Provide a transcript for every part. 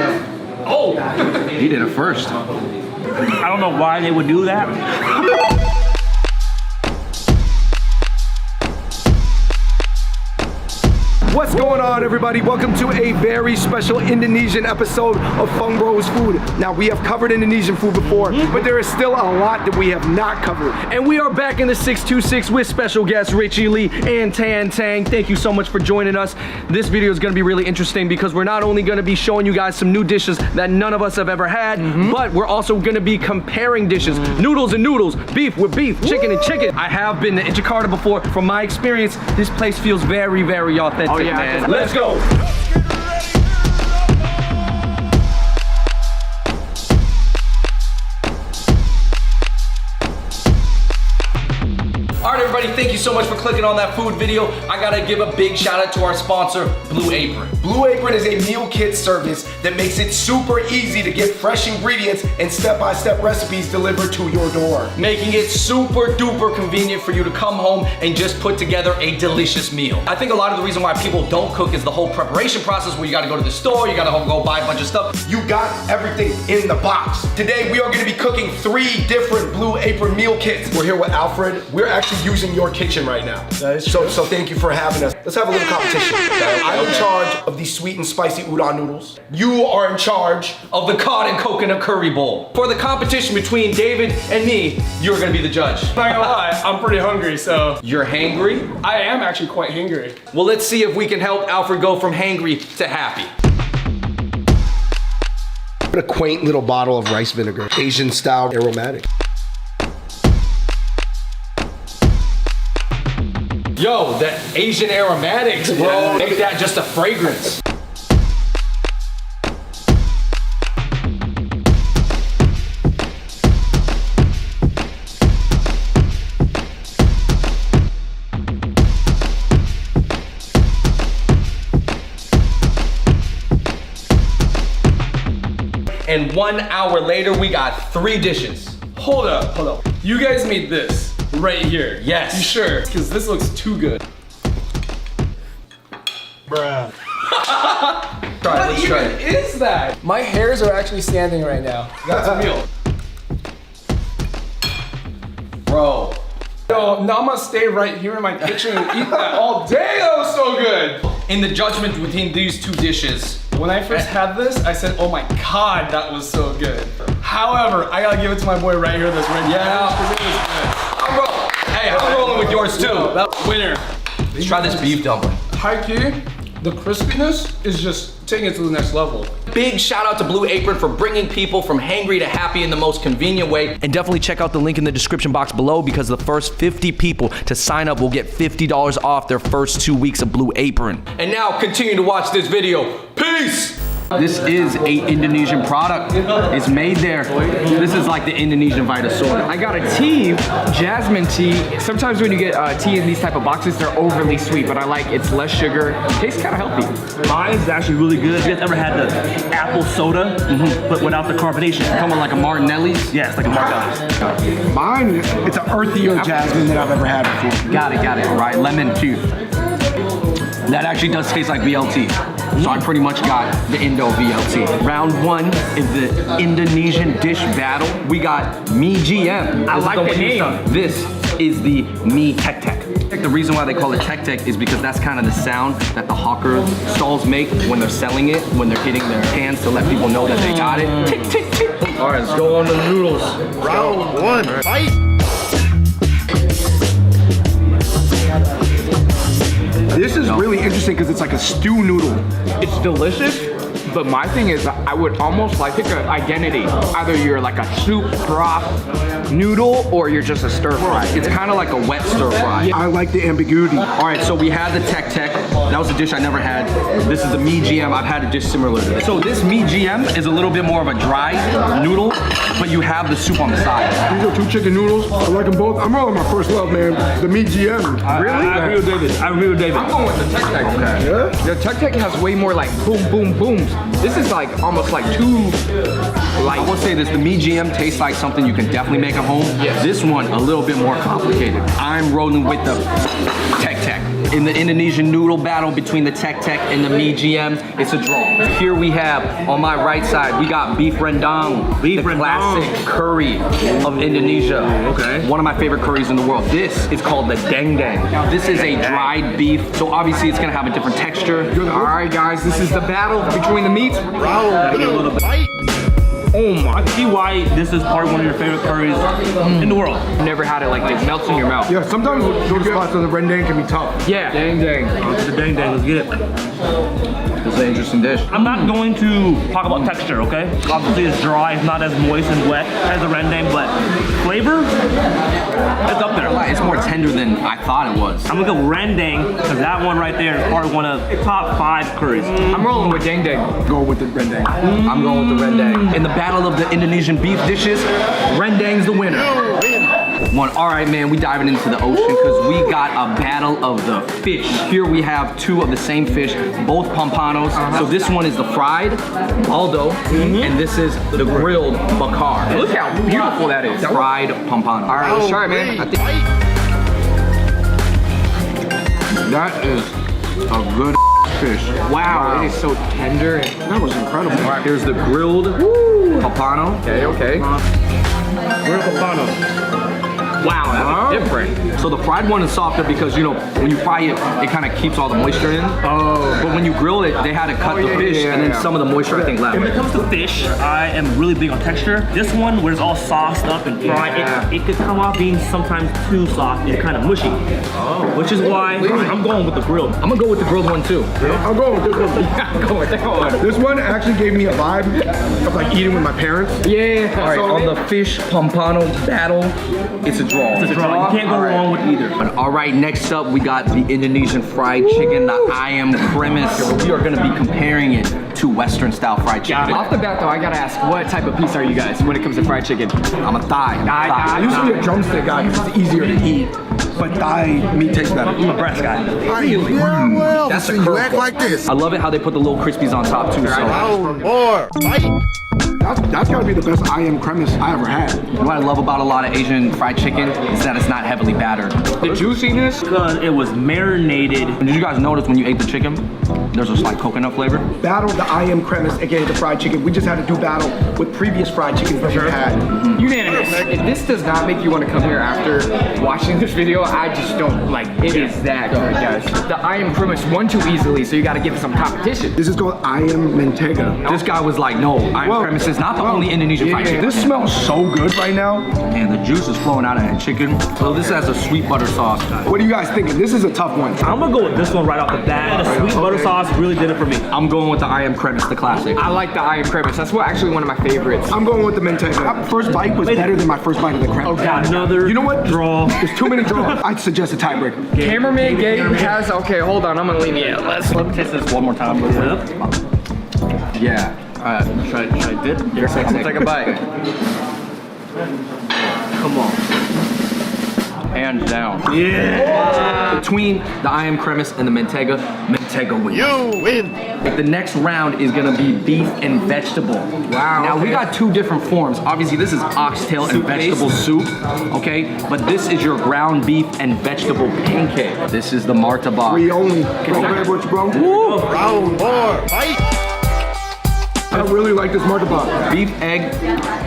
Oh! He did it first. I don't know why they would do that. What's going on, everybody? Welcome to a very special Indonesian episode of Fung Bros Food. Now, we have covered Indonesian food before, but there is still a lot that we have not covered. And we are back in the 626 with special guests Richie Lee and Tan Tang. Thank you so much for joining us. This video is going to be really interesting because we're not only going to be showing you guys some new dishes that none of us have ever had, but we're also going to be comparing dishes. Noodles and noodles, beef with beef, chicken and chicken. I have been to Jakarta before. From my experience, this place feels very, very authentic. Man. Let's go. All right, everybody, thank you so much for clicking on that food video. I gotta give a big shout out to our sponsor, Blue Apron. Blue Apron is a meal kit service that makes it super easy to get fresh ingredients and step-by-step recipes delivered to your door, making it super duper convenient for you to come home and just put together a delicious meal. I think a lot of the reason why people don't cook is the whole preparation process where you gotta go to the store, you gotta go buy a bunch of stuff. You got everything in the box. Today, we are gonna be cooking 3 different Blue Apron meal kits. We're here with Alfred. We're actually using your kitchen right now. That is true. So thank you for having us. Let's have a little competition. I'm in charge of the sweet and spicy udon noodles. You are in charge of the cod and coconut curry bowl. For the competition between David and me, you're gonna be the judge. I'm not gonna lie, I'm pretty hungry, so. You're hangry? I am actually quite hangry. Well, let's see if we can help Alfred go from hangry to happy. What a quaint little bottle of rice vinegar. Asian style aromatic. Yo, that Asian aromatics, bro. Make that just a fragrance. And 1 hour later, we got 3 dishes. Hold up. You guys made this right here. Yes. You sure? Because this looks too good. Bruh. What even is that? My hairs are actually standing right now. That's a meal. Bro. Yo, now I'm gonna stay right here in my kitchen and eat that all day. That was so good. In the judgment between these 2 dishes, when I first had this, I said, oh my God, that was so good. However, I gotta give it to my boy right here that's right here. Yeah, it was good. I'm rolling with yours too. That's winner. Let's try this beef dumpling. High key, the crispiness is just taking it to the next level. Big shout out to Blue Apron for bringing people from hangry to happy in the most convenient way. And definitely check out the link in the description box below because the first 50 people to sign up will get $50 off their first 2 weeks of Blue Apron. And now continue to watch this video. Peace! This is a Indonesian product. It's made there. This is like the Indonesian Vita soda. I got a tea, jasmine tea. Sometimes when you get tea in these type of boxes, they're overly sweet, but I like it's less sugar. It tastes kind of healthy. Mine is actually really good. You guys ever had the apple soda, but without the carbonation? Coming like a Martinelli's. Yeah, it's like a Martinelli's. Mine, it's an earthier jasmine than I've ever had before. Got it, right? Lemon too. That actually does taste like VLT. So I pretty much got the Indo VLT. Round 1 is the Indonesian dish battle. We got Mi GM. I like the name. This is the Mi Tek Tek. The reason why they call it Tek Tek is because that's kind of the sound that the hawker stalls make when they're selling it, when they're hitting their hands to let people know that they got it. Tick, tick, tick. All right, let's go on to the noodles. Round 1, fight! This is really interesting because it's like a stew noodle. It's delicious, but my thing is I would almost like pick an identity. Either you're like a soup broth noodle or you're just a stir fry. It's kind of like a wet stir fry. I like the ambiguity. All right, so we had the Tek Tek. That was a dish I never had. This is the Mi GM. I've had a dish similar to this. So this Mi GM is a little bit more of a dry noodle, but you have the soup on the side. These are 2 chicken noodles. I like them both. I'm rolling my first love, man. The Mi GM. Really? I agree with David. I'm going with the Tek Tek. Okay. Yeah? The Tek Tek has way more like boom, boom, booms. This is like almost like too light. I will say this, the meat GM tastes like something you can definitely make at home. Yes. This one, a little bit more complicated. I'm rolling with the Tek Tek. In the Indonesian noodle battle between the Tek Tek and the meat GM, it's a draw. Here we have, on my right side, we got beef rendang. Beef the rendang. classic curry of Indonesia. Okay. One of my favorite curries in the world. This is called the dang dang. Now, this is a dried beef, so obviously it's gonna have a different texture. All right, guys, this is the battle between the meats. Oh my! I see why this is probably one of your favorite curries in the world. Never had it like this. Melts in your mouth. Yeah, sometimes those spots on the rendang can be tough. Yeah. Dang, dang. The dang dang, let's get it. This is an interesting dish. I'm not going to talk about texture, okay? Obviously it's dry, it's not as moist and wet as the rendang, but flavor, it's up there. It's more tender than I thought it was. I'm gonna go rendang, because that one right there is probably one of the top 5 curries. I'm rolling with dang dang. Go with the rendang. I'm going with the rendang. In the battle of the Indonesian beef dishes, rendang's the winner. All right, man, we diving into the ocean because we got a battle of the fish. Here we have 2 of the same fish, both pompanos. So this one is the fried Aldo, and this is the grilled bakar. Look how beautiful that is. Fried pompano. All right, let's try it, man. I think That is a good fish. wow, it is so tender. That was incredible. All right, here's the grilled pompano. Okay, okay. Grilled pompano. Wow, that's different. So the fried one is softer because, you know, when you fry it, it kind of keeps all the moisture in. Oh. But when you grill it, they had to cut the fish and then some of the moisture, I think, left. When it comes to fish, I am really big on texture. This one, where it's all sauced up and fried, it could come off being sometimes too soft and kind of mushy. Which is why I'm going with the grilled. I'm gonna go with the grilled one too. I'll go with this one. Go with that one. This one actually gave me a vibe of like eating with my parents. Yeah. All right, on the fish pompano battle, it's a draw. It's a draw. You can't go wrong with either. But all right, next up we got the Indonesian fried chicken, the ayam cremes. We are gonna be comparing it to Western style fried chicken. Off the bat though, I gotta ask, what type of piece are you guys when it comes to fried chicken? I'm a thigh. I'm usually a drumstick guy because it's easier to eat, but thigh meat tastes better. I'm a breast guy. Really? Well, That's a you curveball. act like this. I love it how they put the little crispies on top too. So More. Fight. That's gotta be the best ayam cremes I ever had. what I love about a lot of Asian fried chicken is that it's not heavily battered. The juiciness? Because it was marinated. And did you guys notice when you ate the chicken, there's a slight coconut flavor? Battle the ayam cremes, aka the fried chicken. We just had to do battle with previous fried chickens that we've had. Unanimous. If this does not make you want to come here after watching this video, I just don't like it. Is that good, guys? The ayam cremes won too easily, so you got to give it some competition. This is called ayam mentega. This guy was like, no, ayam cremes is not the only Indonesian fried chicken. This smells so good right now. And the juice is flowing out of that chicken. So this has a sweet butter sauce. What are you guys thinking? This is a tough one. I'm gonna go with this one right off the bat. The sweet butter sauce really did it for me. I'm going with the ayam cremes, the classic. I like the ayam cremes. That's actually one of my favorites. I'm going with the mentega. First bite was better than my first bite of the creme. Another You know what? draw. There's too many draws. I'd suggest a tiebreaker. Cameraman Gabe has, okay, hold on, I'm gonna leave you. Let me taste this one more time. Yeah. Should I dip? Here, I'm gonna take a bite. Come on. Hands down. Yeah. Between the ayam cremes and the mentega wins. You win. The next round is gonna be beef and vegetable. Wow, Now we okay. got 2 different forms. Obviously this is oxtail and vegetable soup, okay? But this is your ground beef and vegetable pancake. This is the martabak. We only. Bro. Round 4. Fight. I really like this martabak. Beef, egg,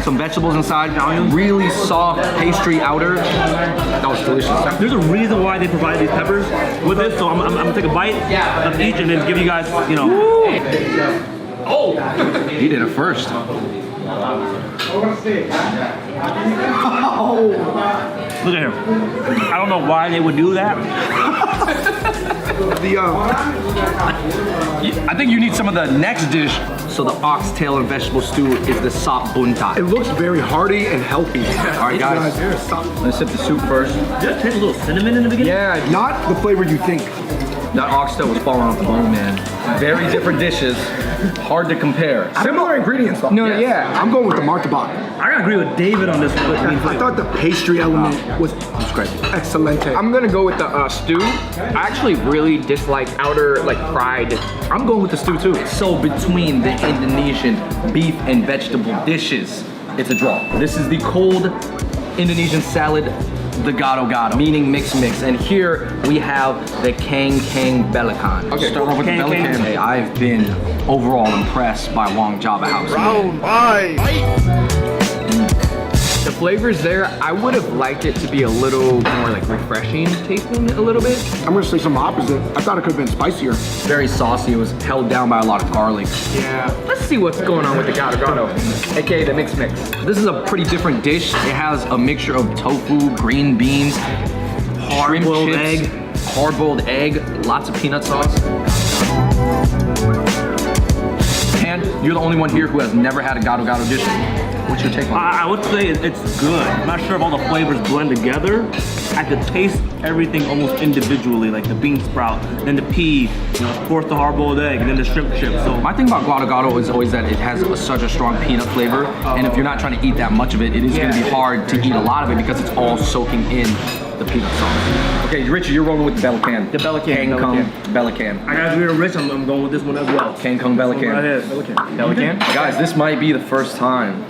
some vegetables inside, really soft pastry outer. That was delicious. There's a reason why they provide these peppers with this, so I'm gonna take a bite of each and then give you guys, you know. He did it first. Look at him. I don't know why they would do that. I think you need some of the next dish. So the oxtail and vegetable stew is the sop buntai. It looks very hearty and healthy. All right, guys. Let's sip the soup first. Did it taste a little cinnamon in the beginning? Yeah, Not the flavor you think. That oxtail was falling off the bone, man. Very different dishes. Hard to compare. Similar ingredients though. No, yeah. I'm going with the Martabak. I gotta agree with David on this one. I thought the pastry element was great. excellent. I'm gonna go with the stew. I actually really dislike outer, like, fried. I'm going with the stew too. So between the Indonesian beef and vegetable dishes, it's a draw. This is the cold Indonesian salad, the gado-gado, meaning mix. And here we have the kang belacan. Okay. Start off with the Kang belacan. kang. Hey, I've been overall impressed by Wong Java House. Round 5. Fight. The flavors there, I would have liked it to be a little more like refreshing tasting a little bit. I'm gonna say some opposite. I thought it could have been spicier. Very saucy. It was held down by a lot of garlic. Yeah. Let's see what's going on with the gado gado, aka the mix. This is a pretty different dish. It has a mixture of tofu, green beans, shrimp Hard-boiled chips, egg. hard-boiled egg, lots of peanut sauce. And you're the only one here who has never had a gado-gado dish. What's your take on it? I would say it's good. I'm not sure if all the flavors blend together. I could taste everything almost individually, like the bean sprout, then the pea, of course the hard-boiled egg, and then the shrimp chip. So My thing about gado-gado is always that it has such a strong peanut flavor, and if you're not trying to eat that much of it, it is going to be hard to eat a lot of it because it's all soaking in the peanut sauce. Okay, Richard, you're rolling with the belacan. The belacan, Kang Kong belacan. I gotta agree with Rich. I'm going with this one as well. Kang Kong belacan. Right ahead. Pelican? Guys, this might be the first time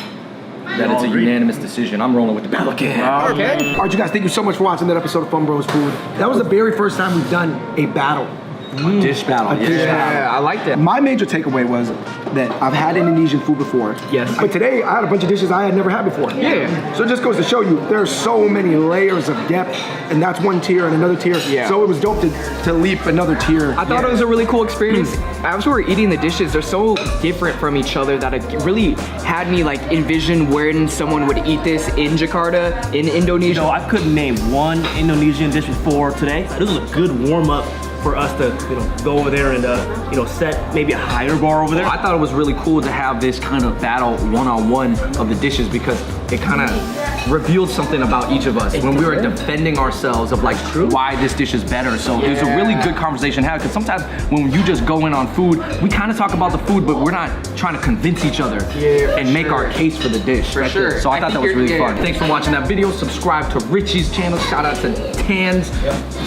that it's a unanimous decision. I'm rolling with the belacan. Okay. All right, you guys, thank you so much for watching that episode of Fun Bros Food. That was the very first time we've done a battle. Dish battle. A dish battle. Yeah, I like that. My major takeaway was that I've had Indonesian food before. Yes. But today I had a bunch of dishes I had never had before. Yeah. So it just goes to show you there's so many layers of depth, and that's one tier and another tier. Yeah. So it was dope to leap another tier. I thought it was a really cool experience. As we were eating the dishes, they're so different from each other that it really had me like envision when someone would eat this in Jakarta, in Indonesia. I couldn't name one Indonesian dish before today. This was a good warm-up for us to, go over there and, set maybe a higher bar over there. I thought it was really cool to have this kind of battle one-on-one of the dishes because it kind of revealed something about each of us when we were defending ourselves of like why this dish is better. So it was a really good conversation to have because sometimes when you just go in on food, we kind of talk about the food, but we're not trying to convince each other and make our case for the dish. For sure. So I thought that was really fun. Yeah. Thanks for watching that video. Subscribe to Richie's channel. Shout out to Tans.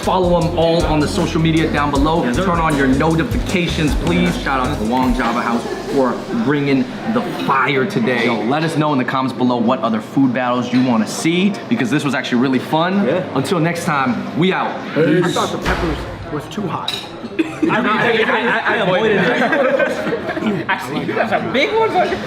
Follow them all on the social media down below. Turn on your notifications, please. Shout out to Wong Java House for bringing the fire today. Yo, let us know in the comments below what other food battles you want to see because this was actually really fun. Yeah. Until next time, we out. I thought the peppers was too hot. I avoided it. Actually, you got some big ones on your